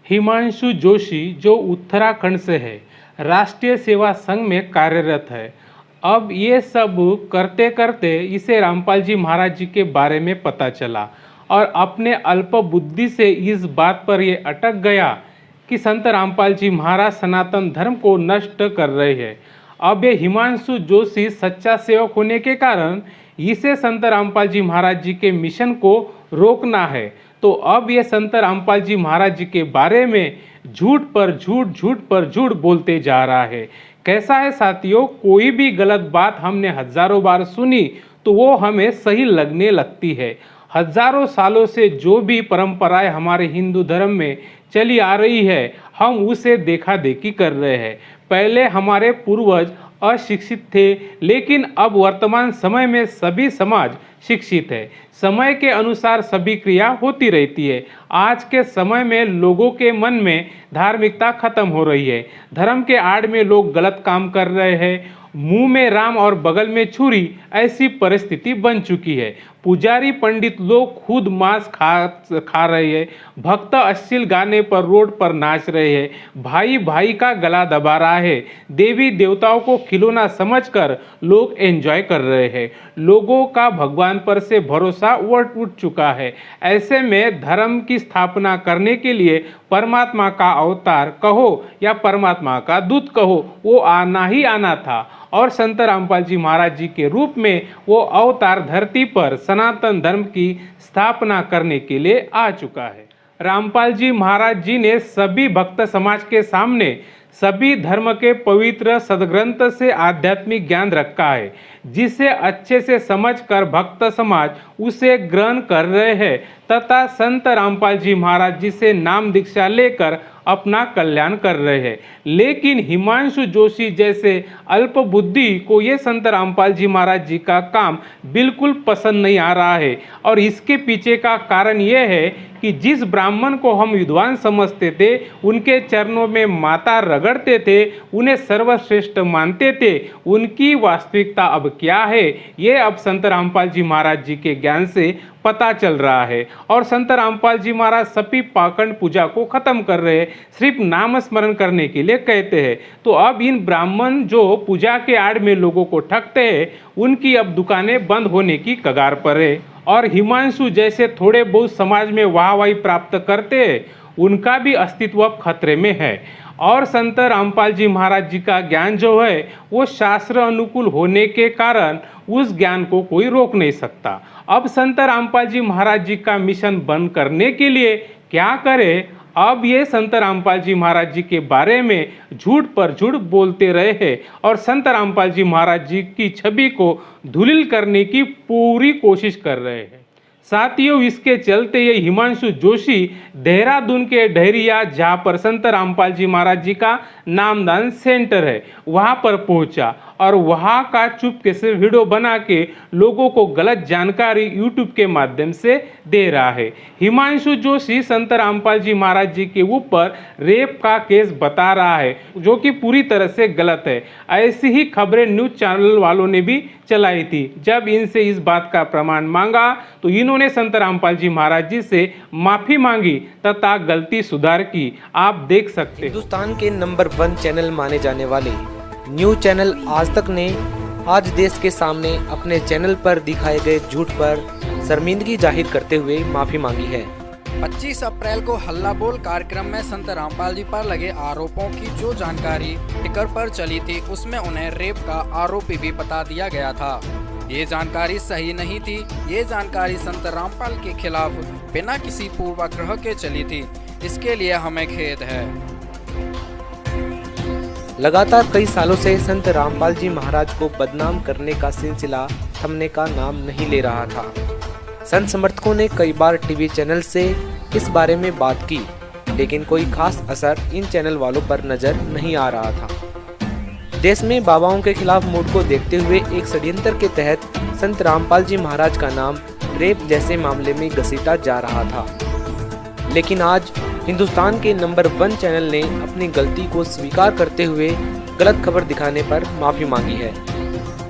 हिमांशु जोशी जो उत्तराखंड से है, राष्ट्रीय सेवा संघ में कार्यरत है। अब ये सब करते करते इसे रामपाल जी महाराज जी के बारे में पता चला और अपने अल्प बुद्धि से इस बात पर ये अटक गया कि संत रामपाल जी महाराज सनातन धर्म को नष्ट कर रहे हैं। अब ये हिमांशु जोशी सच्चा सेवक होने के कारण इसे संत रामपाल जी महाराज जी के मिशन को रोकना है। तो अब ये संत रामपाल जी महाराज जी के बारे में झूठ पर झूठ, झूठ पर झूठ बोलते जा रहा है। कैसा है साथियों, कोई भी गलत बात हमने हजारों बार सुनी तो वो हमें सही लगने लगती है। हजारों सालों से जो भी परंपराएं हमारे हिंदू धर्म में चली आ रही है, हम उसे देखा देखी कर रहे हैं। पहले हमारे पूर्वज अशिक्षित थे, लेकिन अब वर्तमान समय में सभी समाज शिक्षित है। समय के अनुसार सभी क्रिया होती रहती है। आज के समय में लोगों के मन में धार्मिकता खत्म हो रही है। धर्म के आड़ में लोग गलत काम कर रहे हैं। मुंह में राम और बगल में छुरी, ऐसी परिस्थिति बन चुकी है। पुजारी पंडित लोग खुद मांस खा रहे हैं। भक्त अश्लील गाने पर रोड पर नाच रहे हैं। भाई भाई का गला दबा रहा है। देवी देवताओं को खिलौना समझकर लोग एंजॉय कर रहे हैं। लोगों का भगवान पर से भरोसा उठ चुका है। ऐसे में धर्म की स्थापना करने के लिए परमात्मा का अवतार कहो या परमात्मा का दूत कहो, वो आना ही आना था और संत रामपाल जी महाराज जी के रूप में वो अवतार धरती पर सनातन धर्म की स्थापना करने के लिए आ चुका है। रामपाल जी महाराज जी ने सभी भक्त समाज के सामने सभी धर्म के पवित्र सदग्रंथ से आध्यात्मिक ज्ञान रखा है, जिसे अच्छे से समझकर भक्त समाज उसे ग्रहण कर रहे हैं तथा संत रामपाल जी महाराज जी से नाम दीक्षा लेकर अपना कल्याण कर रहे हैं। लेकिन हिमांशु जोशी जैसे अल्प बुद्धि को ये संत रामपाल जी महाराज जी का काम बिल्कुल पसंद नहीं आ रहा है। और इसके पीछे का कारण यह है कि जिस ब्राह्मण को हम विद्वान समझते थे, उनके चरणों में माथा रगड़ते थे, उन्हें सर्वश्रेष्ठ मानते थे, उनकी वास्तविकता अब क्या है, ये अब संत रामपाल जी महाराज जी के ज्ञान से पता चल रहा है। और संत रामपाल जी महाराज सभी पाखंड पूजा को खत्म कर रहे हैं, सिर्फ नाम स्मरण करने के लिए कहते हैं। तो अब इन ब्राह्मण जो पूजा के आड़ में लोगों को ठगते हैं, उनकी अब दुकानें बंद होने की कगार पर है। और हिमांशु जैसे थोड़े बहुत समाज में वाहवाही प्राप्त करते हैं, उनका भी अस्तित्व अब खतरे में है। और संत रामपाल जी महाराज जी का ज्ञान जो है वो शास्त्र अनुकूल होने के कारण उस ज्ञान को कोई रोक नहीं सकता। अब संत रामपाल जी महाराज जी का मिशन बंद करने के लिए क्या करें? अब ये संत रामपाल जी महाराज जी के बारे में झूठ पर झूठ बोलते रहे हैं और संत रामपाल जी महाराज जी की छवि को धूलिल करने की पूरी कोशिश कर रहे हैं। साथियों, इसके चलते ये हिमांशु जोशी देहरादून के डहरिया, जहाँ पर संत रामपाल जी महाराज जी का नामदान सेंटर है, वहाँ पर पहुँचा और वहाँ का चुपके से वीडियो बना के लोगों को गलत जानकारी यूट्यूब के माध्यम से दे रहा है। हिमांशु जोशी संत रामपाल जी महाराज जी के ऊपर रेप का केस बता रहा है, जो कि पूरी तरह से गलत है। ऐसी ही खबरें न्यूज़ चैनल वालों ने भी चलाई थी। जब इनसे इस बात का प्रमाण मांगा तो इन्होंने संत रामपाल जी महाराज जी से माफ़ी मांगी तथा गलती सुधार की। आप देख सकते हैं। हिंदुस्तान के नंबर 1 चैनल माने जाने वाले न्यूज़ चैनल आज तक ने आज देश के सामने अपने चैनल पर दिखाए गए झूठ पर शर्मिंदगी जाहिर करते हुए माफ़ी मांगी है। 25 अप्रैल को हल्ला बोल कार्यक्रम में संत रामपाल जी पर लगे आरोपों की जो जानकारी टिकर पर चली थी, उसमें उन्हें रेप का आरोपी भी बता दिया गया था। ये जानकारी सही नहीं थी। ये जानकारी संत रामपाल के खिलाफ बिना किसी पूर्वाग्रह के चली थी। इसके लिए हमें खेद है। लगातार कई सालों से संत रामपाल जी महाराज को बदनाम करने का सिलसिला थमने का नाम नहीं ले रहा था। संत समर्थकों ने कई बार टीवी चैनल से इस बारे में बात की, लेकिन कोई खास असर इन चैनल वालों पर नजर नहीं आ रहा था। देश में बाबाओं के खिलाफ मूड को देखते हुए एक षड्यंत्र के तहत संत रामपाल जी महाराज का नाम रेप जैसे मामले में घसीटा जा रहा था। लेकिन आज हिंदुस्तान के नंबर 1 चैनल ने अपनी गलती को स्वीकार करते हुए गलत खबर दिखाने पर माफ़ी मांगी है।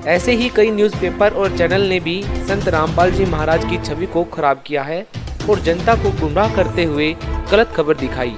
ऐसे ही कई न्यूज़पेपर और चैनल ने भी संत रामपाल जी महाराज की छवि को खराब किया है और जनता को गुमराह करते हुए गलत खबर दिखाई।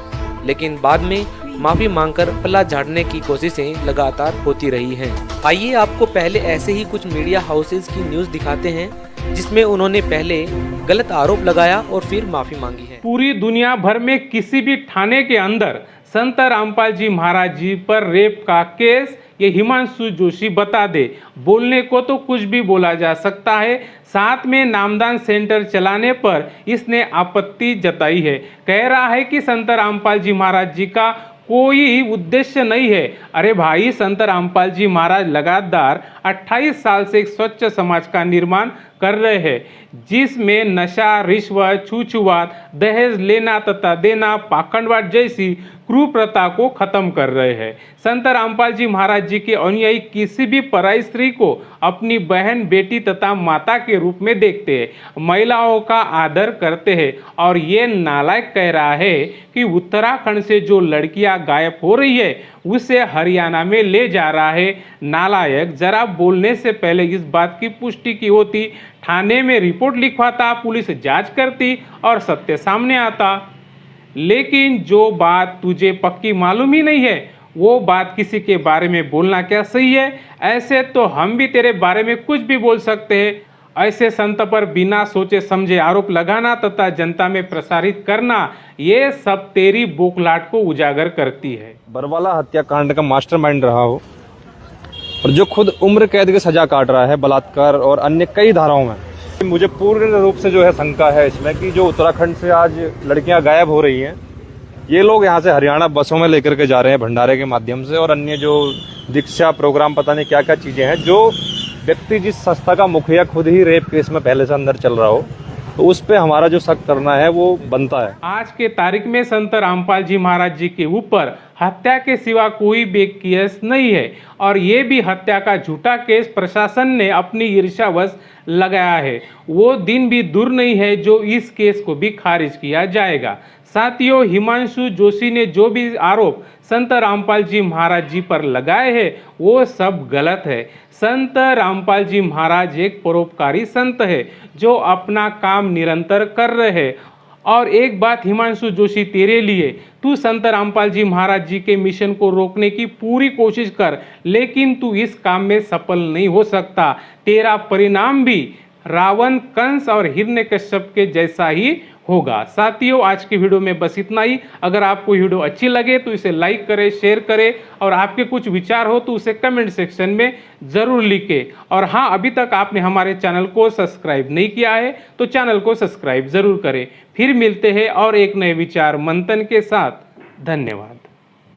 लेकिन बाद में माफी मांगकर पल्ला झाड़ने की कोशिशें लगातार होती रही हैं। आइए आपको पहले ऐसे ही कुछ मीडिया हाउसेज की न्यूज दिखाते हैं जिसमें उन्होंने पहले गलत आरोप लगाया और फिर माफी मांगी है। पूरी दुनिया भर में किसी भी थाने के अंदर संत रामपाल जी महाराज जी पर रेप का केस ये हिमांशु जोशी बता दे, बोलने को तो कुछ भी बोला जा सकता है। साथ में नामदान सेंटर चलाने पर इसने आपत्ति जताई है। कह रहा है कि संत रामपाल जी महाराज जी का कोई उद्देश्य नहीं है। अरे भाई, संत रामपाल जी महाराज लगातार 28 साल से एक स्वच्छ समाज का निर्माण कर रहे हैं, जिसमें नशा, रिश्वत, छूछुआत, दहेज लेना तथा देना, पाखंडवाद जैसी क्रूर प्रथा को खत्म कर रहे हैं। संत रामपाल जी महाराज जी के अनुयायी किसी भी पराई स्त्री को अपनी बहन, बेटी तथा माता के रूप में देखते हैं, महिलाओं का आदर करते हैं। और ये नालायक कह रहा है कि उत्तराखंड से जो लड़कियां गायब हो रही है उसे हरियाणा में ले जा रहा है। नालायक, जरा बोलने से पहले इस बात की पुष्टि की होती, थाने में रिपोर्ट लिखवाता, पुलिस जांच करती और सत्य सामने आता। लेकिन जो बात तुझे पक्की मालूम ही नहीं है वो बात किसी के बारे में बोलना क्या सही है? ऐसे तो हम भी तेरे बारे में कुछ भी बोल सकते हैं। ऐसे संत पर बिना सोचे समझे आरोप लगाना तथा जनता में प्रसारित करना, ये सब तेरी बौखलाहट को उजागर करती है। बरवाला हत्याकांड का मास्टरमाइंड रहा हो और जो खुद उम्र कैद की सजा काट रहा है बलात्कार और अन्य कई धाराओं में, मुझे पूर्ण रूप से जो है शंका है इसमें कि जो उत्तराखंड से आज लड़कियां गायब हो रही हैं, ये लोग यहाँ से हरियाणा बसों में लेकर के जा रहे हैं भंडारे के माध्यम से, और अन्य जो दीक्षा प्रोग्राम पता नहीं क्या क्या चीजें हैं। जो व्यक्ति जिस संस्था का मुखिया खुद ही रेप केस में पहले से अंदर चल रहा हो, तो उस पे हमारा जो सख्त करना है वो बनता है। आज के तारीख में संत रामपाल जी महाराज जी के ऊपर हत्या के सिवा कोई भी केस नहीं है, और ये भी हत्या का झूठा केस प्रशासन ने अपनी ईर्ष्यावश लगाया है। वो दिन भी दूर नहीं है जो इस केस को भी खारिज किया जाएगा। साथियों, हिमांशु जोशी ने जो भी आरोप संत रामपाल जी महाराज जी पर लगाए हैं वो सब गलत है। संत रामपाल जी महाराज एक परोपकारी संत है जो अपना काम निरंतर कर रहे हैं। और एक बात हिमांशु जोशी तेरे लिए, तू संत रामपाल जी महाराज जी के मिशन को रोकने की पूरी कोशिश कर, लेकिन तू इस काम में सफल नहीं हो सकता। तेरा परिणाम भी रावण, कंस और हिरण्यकश्यप के जैसा ही होगा। साथियों, आज की वीडियो में बस इतना ही। अगर आपको वीडियो अच्छी लगे तो इसे लाइक करें, शेयर करें, और आपके कुछ विचार हो तो उसे कमेंट सेक्शन में ज़रूर लिखें। और हाँ, अभी तक आपने हमारे चैनल को सब्सक्राइब नहीं किया है तो चैनल को सब्सक्राइब ज़रूर करें। फिर मिलते हैं और एक नए विचार मंथन के साथ। धन्यवाद।